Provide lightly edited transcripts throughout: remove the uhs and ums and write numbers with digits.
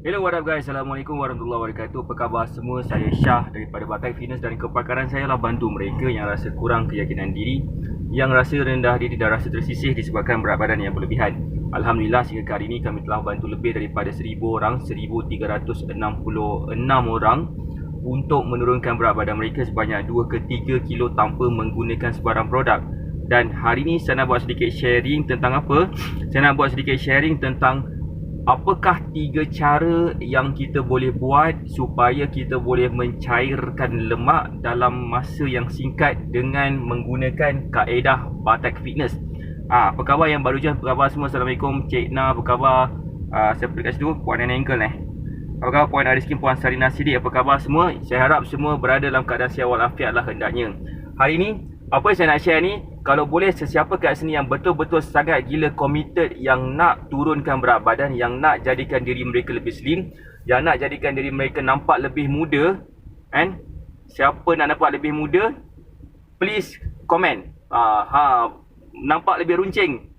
Hello, what up guys? Assalamualaikum warahmatullahi wabarakatuh. Apa khabar semua? Saya Syah daripada Batai Fitness, dan kepakaran saya lah bantu mereka yang rasa kurang keyakinan diri, yang rasa rendah diri dan rasa tersisih disebabkan berat badan yang berlebihan. Alhamdulillah, sehingga hari ini kami telah bantu lebih daripada 1000 orang, 1366 orang untuk menurunkan berat badan mereka sebanyak 2 ke 3 kilo tanpa menggunakan sebarang produk. Dan hari ini saya nak buat sedikit sharing tentang apa? Saya nak buat sedikit sharing tentang apakah 3 cara yang kita boleh buat supaya kita boleh mencairkan lemak dalam masa yang singkat dengan menggunakan kaedah Batak Fitness. Apa khabar yang baru je? Apa khabar semua? Assalamualaikum. Cik Na, apa khabar? Saya pergi kat situ, Puan Angle Apa khabar Puan Ariskin, Puan Sarina Sidik? Apa khabar semua? Saya harap semua berada dalam keadaan sihat walafiat lah hendaknya. Hari ini, apa yang saya nak share ni, kalau boleh sesiapa kat sini yang betul-betul sangat gila committed, yang nak turunkan berat badan, yang nak jadikan diri mereka lebih slim, yang nak jadikan diri mereka nampak lebih muda, kan? Siapa nak nampak lebih muda, please komen. Nampak lebih runcing.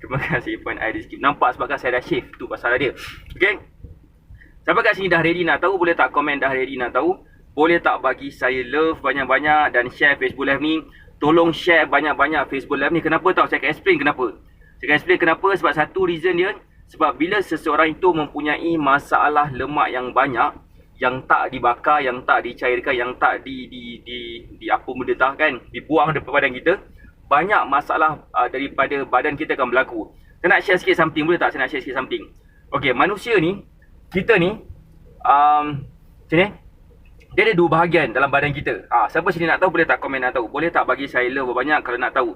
Terima kasih Puan Ariskin. Nampak sebabkan saya dah shave, tu pasal dia. Okay, siapa kat sini dah ready nak tahu? Boleh tak komen dah ready nak tahu? Boleh tak bagi saya love banyak-banyak dan share Facebook Live ni? Tolong share banyak-banyak Facebook Live ni. Kenapa tau? Saya akan explain kenapa. Saya akan explain kenapa. Sebab satu reason dia, sebab bila seseorang itu mempunyai masalah lemak yang banyak, yang tak dibakar, yang tak dicairkan, yang tak apa benda tah kan, dibuang daripada badan kita, banyak masalah daripada badan kita akan berlaku. Saya nak share sikit something, boleh tak? Saya nak share sikit something. Okay, manusia ni, kita ni, macam ni, dia ada 2 bahagian dalam badan kita. Siapa sini nak tahu, boleh tak komen nak tahu? Boleh tak bagi saya love banyak kalau nak tahu?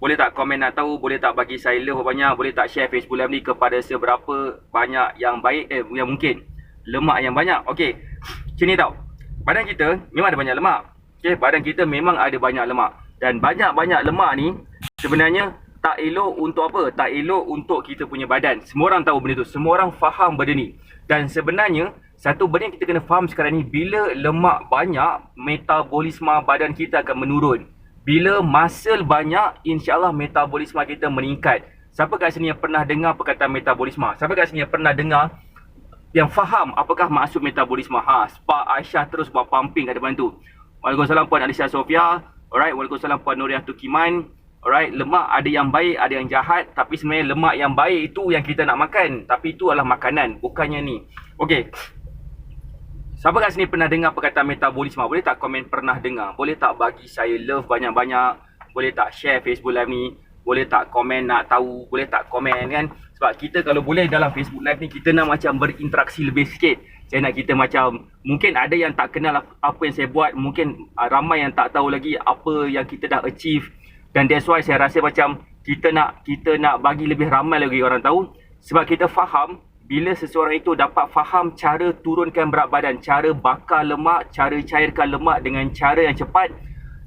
Boleh tak komen nak tahu? Boleh tak bagi saya love banyak? Boleh tak share Facebook Live ni kepada seberapa banyak yang baik, yang mungkin lemak yang banyak. Okey, macam ni tau. Badan kita memang ada banyak lemak. Okey, badan kita memang ada banyak lemak. Dan banyak-banyak lemak ni sebenarnya tak elok untuk apa? Tak elok untuk kita punya badan. Semua orang tahu benda tu. Semua orang faham benda ni. Dan sebenarnya satu benda yang kita kena faham sekarang ni, bila lemak banyak, metabolisme badan kita akan menurun. Bila muscle banyak, insya-Allah metabolisme kita meningkat. Siapa kat sini yang pernah dengar perkataan metabolisme? Siapa kat sini yang pernah dengar, yang faham apakah maksud metabolisme? Spa Aisyah terus buat pumping kat depan tu. Waalaikumsalam Puan Alicia Sofia. Alright, waalaikumsalam Puan Nuriah Tukiman. Alright, lemak ada yang baik, ada yang jahat. Tapi sebenarnya lemak yang baik itu yang kita nak makan. Tapi itu adalah makanan, bukannya ni. Okey, siapa kat sini pernah dengar perkataan metabolisme? Boleh tak komen pernah dengar? Boleh tak bagi saya love banyak-banyak? Boleh tak share Facebook Live ni? Boleh tak komen nak tahu? Boleh tak komen kan? Sebab kita kalau boleh dalam Facebook Live ni, kita nak macam berinteraksi lebih sikit. Saya nak kita macam, mungkin ada yang tak kenal apa yang saya buat. Mungkin ramai yang tak tahu lagi apa yang kita dah achieve. Dan that's why saya rasa macam kita nak bagi lebih ramai lagi orang tahu. Sebab kita faham, bila seseorang itu dapat faham cara turunkan berat badan, cara bakar lemak, cara cairkan lemak dengan cara yang cepat,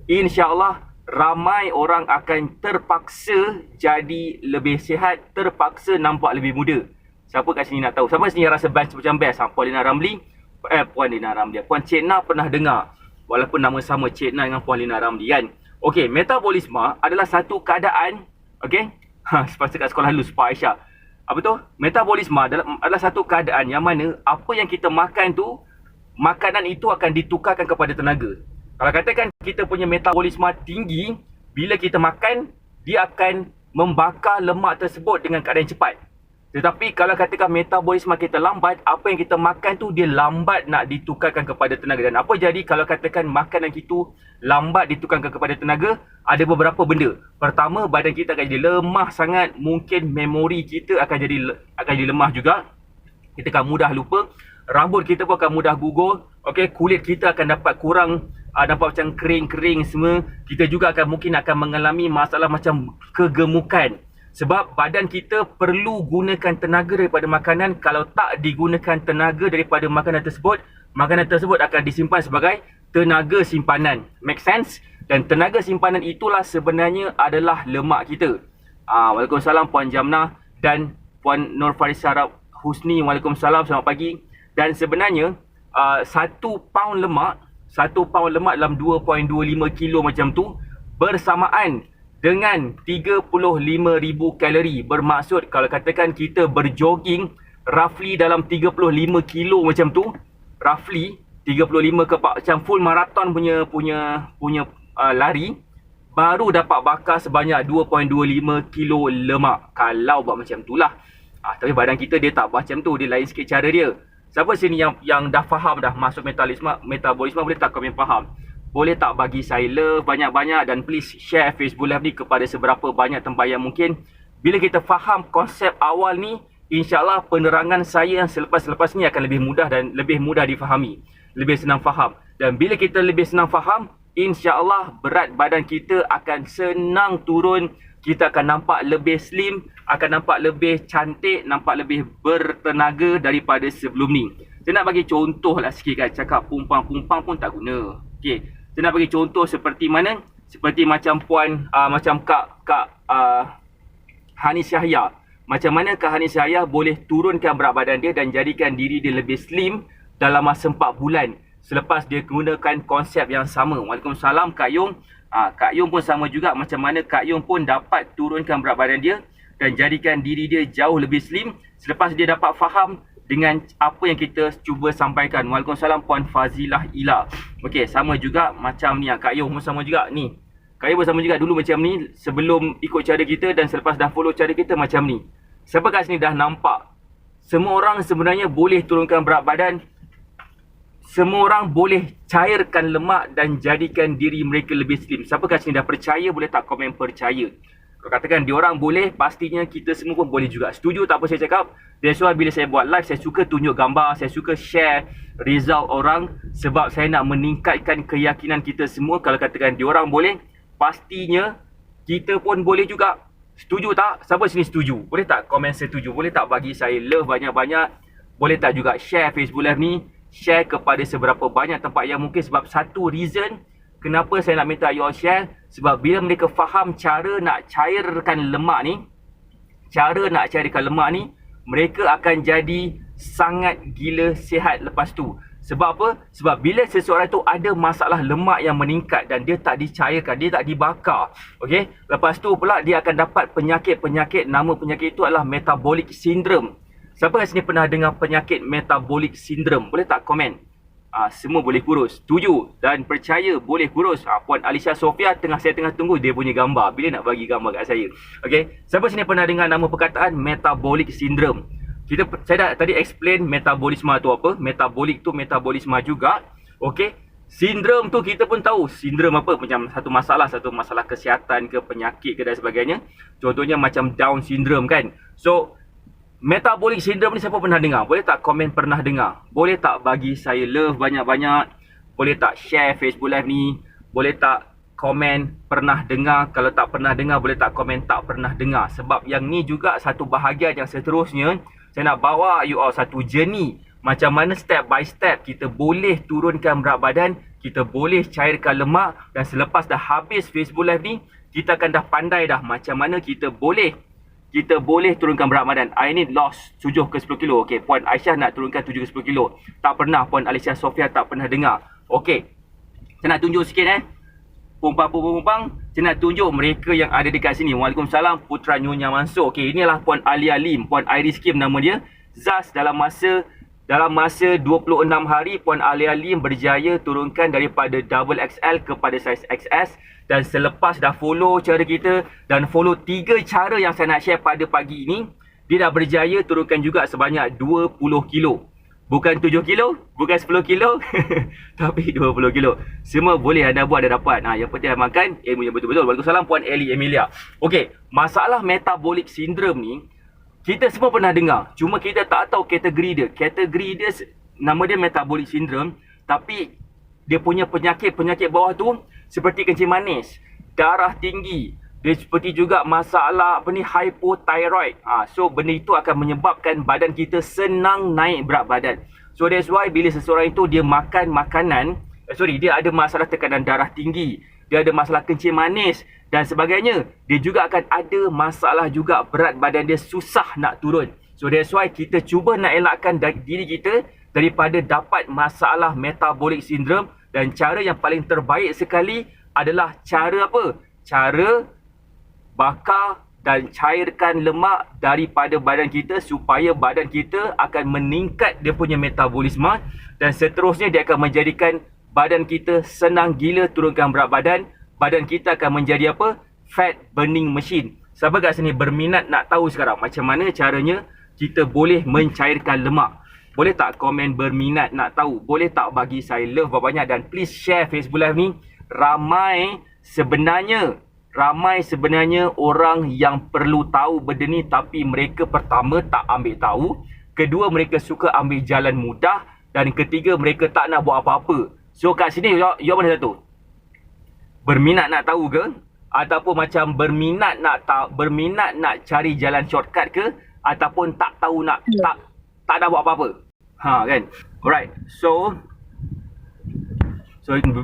insya-Allah ramai orang akan terpaksa jadi lebih sihat, terpaksa nampak lebih muda. Siapa kat sini nak tahu? Siapa sini yang rasa best macam best? Puan Lina Ramli, Puan Cik Na pernah dengar. Walaupun nama sama Cik Na dengan Puan Lina Ramli kan. Okey, metabolisme adalah satu keadaan, okey? Sepatutnya kat sekolah dulu, Spa Aisyah. Apa tu? Metabolisme adalah satu keadaan yang mana apa yang kita makan tu, makanan itu akan ditukarkan kepada tenaga. Kalau katakan kita punya metabolisme tinggi, bila kita makan, dia akan membakar lemak tersebut dengan keadaan cepat. Tetapi kalau katakan metabolisme kita lambat, apa yang kita makan tu dia lambat nak ditukarkan kepada tenaga. Dan apa jadi kalau katakan makanan kita lambat ditukarkan kepada tenaga? Ada beberapa benda. Pertama, badan kita akan jadi lemah sangat. Mungkin memori kita akan jadi lemah juga. Kita akan mudah lupa. Rambut kita pun akan mudah gugur. Okey, kulit kita akan dapat kurang, nampak macam kering-kering semua. Kita juga mungkin akan mengalami masalah macam kegemukan. Sebab badan kita perlu gunakan tenaga daripada makanan. Kalau tak digunakan tenaga daripada makanan tersebut akan disimpan sebagai tenaga simpanan. Make sense? Dan tenaga simpanan itulah sebenarnya adalah lemak kita. Waalaikumsalam Puan Jamnah dan Puan Nur Farisa Husni. Waalaikumsalam, selamat pagi. Dan sebenarnya 1 pound lemak dalam 2.25 kilo macam tu bersamaan dengan 35,000 kalori. Bermaksud kalau katakan kita berjoging roughly dalam 35 kilo macam tu, roughly 35 ke macam full marathon punya lari, baru dapat bakar sebanyak 2.25 kilo lemak. Kalau buat macam tu lah. Tapi badan kita dia tak macam tu, dia lain sikit cara dia. Siapa sini yang dah faham dah masuk metabolisme boleh tak komen faham? Boleh tak bagi saya love banyak-banyak, dan please share Facebook Live ni kepada seberapa banyak tempat yang mungkin. Bila kita faham konsep awal ni, InsyaAllah penerangan saya yang selepas-lepas ni akan lebih mudah dan lebih mudah difahami. Lebih senang faham. Dan bila kita lebih senang faham, InsyaAllah berat badan kita akan senang turun. Kita akan nampak lebih slim, akan nampak lebih cantik, nampak lebih bertenaga daripada sebelum ni. Saya nak bagi contoh lah sikit kan. Cakap pumpang-pumpang pun tak guna. Okay. Saya nak bagi contoh seperti mana? Seperti macam macam Kak Hanis Yahya. Macam mana Kak Hanis Yahya boleh turunkan berat badan dia dan jadikan diri dia lebih slim dalam masa 4 bulan selepas dia gunakan konsep yang sama. Waalaikumsalam Kak Yung. Kak Yung pun sama juga, macam mana Kak Yung pun dapat turunkan berat badan dia dan jadikan diri dia jauh lebih slim selepas dia dapat faham dengan apa yang kita cuba sampaikan. Waalaikumsalam Puan Fazilah Ila. Okey, sama juga macam ni. Kak Yung pun sama juga ni. Kak Yung pun sama juga dulu macam ni sebelum ikut cara kita, dan selepas dah follow cara kita macam ni. Siapa kat sini dah nampak? Semua orang sebenarnya boleh turunkan berat badan. Semua orang boleh cairkan lemak dan jadikan diri mereka lebih slim. Siapa kat sini dah percaya, boleh tak komen percaya? Kalau katakan diorang boleh, pastinya kita semua pun boleh juga. Setuju tak apa saya cakap? That's why bila saya buat live, saya suka tunjuk gambar, saya suka share result orang. Sebab saya nak meningkatkan keyakinan kita semua. Kalau katakan diorang boleh, pastinya kita pun boleh juga. Setuju tak? Siapa sini setuju? Boleh tak komen setuju? Boleh tak bagi saya love banyak-banyak? Boleh tak juga share Facebook Live ni? Share kepada seberapa banyak tempat yang mungkin. Sebab satu reason kenapa saya nak minta you all share, sebab bila mereka faham cara nak cairkan lemak ni, mereka akan jadi sangat gila sihat lepas tu. Sebab apa? Sebab bila seseorang tu ada masalah lemak yang meningkat dan dia tak dicairkan, dia tak dibakar, okey, lepas tu pula dia akan dapat penyakit-penyakit. Nama penyakit itu adalah metabolic syndrome. Siapa kat sini pernah dengar penyakit metabolic syndrome? Boleh tak komen? Semua boleh kurus. Setuju dan percaya boleh kurus. Puan Alisha Sofia saya tengah tunggu dia punya gambar. Bila nak bagi gambar kat saya? Okey, siapa sini pernah dengar nama perkataan metabolic syndrome? Saya dah tadi explain metabolisme tu apa. Metabolic tu metabolisme juga. Okey. Sindrom tu kita pun tahu. Sindrom apa? Macam satu masalah kesihatan ke, penyakit ke dan sebagainya. Contohnya macam Down syndrome kan. So, metabolic syndrome ni siapa pernah dengar? Boleh tak komen pernah dengar? Boleh tak bagi saya love banyak-banyak? Boleh tak share Facebook Live ni? Boleh tak komen pernah dengar? Kalau tak pernah dengar, boleh tak komen tak pernah dengar? Sebab yang ni juga satu bahagian yang seterusnya. Saya nak bawa you all satu journey. Macam mana step by step kita boleh turunkan berat badan, kita boleh cairkan lemak, dan selepas dah habis Facebook Live ni, kita akan dah pandai dah macam mana kita boleh turunkan berat badan. I need loss 7 ke 10 kilo. Okey, Puan Aisyah nak turunkan 7 ke 10 kilo. Tak pernah. Puan Alicia Sofia tak pernah dengar. Okey, saya nak tunjuk sikit Pumpang. Saya nak tunjuk mereka yang ada dekat sini. Waalaikumsalam Putra Nyonya Mansur. Okey, inilah Puan Alia Lim, Puan Iris Kim nama dia. Zaz dalam masa 26 hari Puan Alia Lim berjaya turunkan daripada double XL kepada saiz XS. Dan selepas dah follow cara kita dan follow 3 cara yang saya nak share pada pagi ini, dia dah berjaya turunkan juga sebanyak 20 kilo. Bukan 7 kilo, bukan 10 kilo, tapi 20 kilo. Semua boleh anda buat, anda dapat. Yang penting anda makan ilmu yang betul-betul. Waalaikumsalam Puan Eli Emilia. Okey, masalah metabolic syndrome ni, kita semua pernah dengar. Cuma kita tak tahu kategori dia. Kategori dia, nama dia metabolic syndrome. Tapi, dia punya penyakit bawah tu, seperti kencing manis, darah tinggi. Dia seperti juga masalah hypothyroid. So benda itu akan menyebabkan badan kita senang naik berat badan. So that's why bila seseorang itu dia makan makanan, dia ada masalah tekanan darah tinggi, dia ada masalah kencing manis dan sebagainya, dia juga akan ada masalah juga berat badan dia susah nak turun. So that's why kita cuba nak elakkan diri kita daripada dapat masalah metabolic syndrome, dan cara yang paling terbaik sekali adalah cara apa? Cara bakar dan cairkan lemak daripada badan kita supaya badan kita akan meningkat dia punya metabolisme dan seterusnya dia akan menjadikan badan kita senang gila turunkan berat badan. Badan kita akan menjadi apa? Fat burning machine. Siapa kat sini berminat nak tahu sekarang macam mana caranya kita boleh mencairkan lemak? Boleh tak komen berminat nak tahu? Boleh tak bagi saya love banyak dan please share Facebook Live ni. Ramai sebenarnya orang yang perlu tahu benda ni tapi mereka pertama tak ambil tahu, kedua mereka suka ambil jalan mudah dan ketiga mereka tak nak buat apa-apa. So kat sini you mana satu? Berminat nak tahu ke? Ataupun macam berminat nak cari jalan shortcut ke? Ataupun tak tahu nak tak nak buat apa-apa. Kan? Alright. So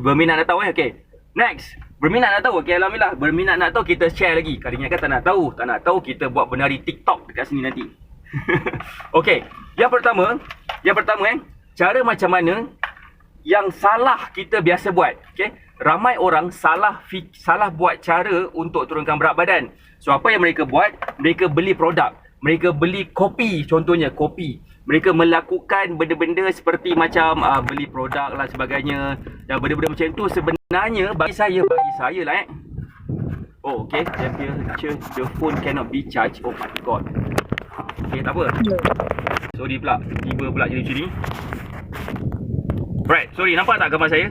berminat nak tahu okay. Next. Berminat nak tahu. Okay, alhamdulillah. Berminat nak tahu kita share lagi. Kalau ingatkan tak nak tahu kita buat benari TikTok dekat sini nanti. Okay. Yang pertama cara macam mana yang salah kita biasa buat. Okay. Ramai orang salah buat cara untuk turunkan berat badan. So apa yang mereka buat? Mereka beli produk. Mereka beli kopi, contohnya kopi. Mereka melakukan benda-benda seperti macam beli produk lah sebagainya. Dan benda-benda macam tu sebenarnya bagi saya lah Oh okay, the phone cannot be charged. Oh my god. Okay, tak apa. Sorry pula, tiba pula jadi macam ni. Right, sorry, nampak tak gambar saya?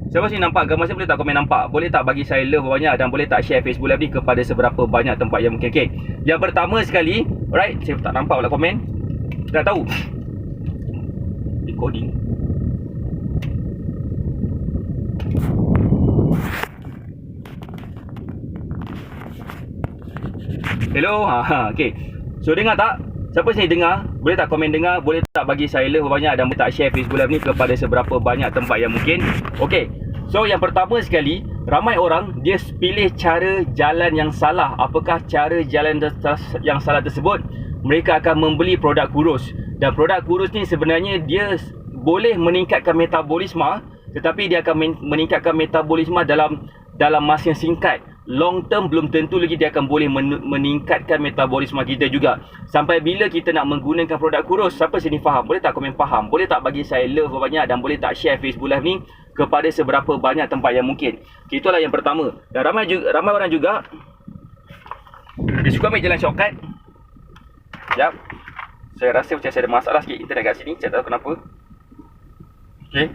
Siapa sini nampak gambar saya? Boleh tak komen nampak? Boleh tak bagi saya love banyak dan boleh tak share Facebook Live ni kepada seberapa banyak tempat yang mungkin. Okay, yang pertama sekali, right, saya tak nampak pula komen. Tak tahu recording. Hello, okay. So dengar tak? Siapa sini dengar? Boleh tak komen dengar? Boleh tak bagi saya love banyak dan boleh tak share Facebook Live ni kepada seberapa banyak tempat yang mungkin. Okay. So yang pertama sekali, ramai orang dia pilih cara jalan yang salah. Apakah cara jalan yang salah tersebut? Mereka akan membeli produk kurus. Dan produk kurus ni sebenarnya dia boleh meningkatkan metabolisme, tetapi dia akan meningkatkan metabolisme dalam masa yang singkat. Long term belum tentu lagi dia akan boleh meningkatkan metabolisme kita juga. Sampai bila kita nak menggunakan produk kurus? Siapa sini faham? Boleh tak komen faham? Boleh tak bagi saya love banyak dan boleh tak share Facebook Live ni kepada seberapa banyak tempat yang mungkin. Itulah yang pertama. Dan ramai orang juga dia suka ambil jalan shortcut. Sekejap. Saya rasa macam saya ada masalah sikit internet kat sini. Saya tak tahu kenapa. Okay.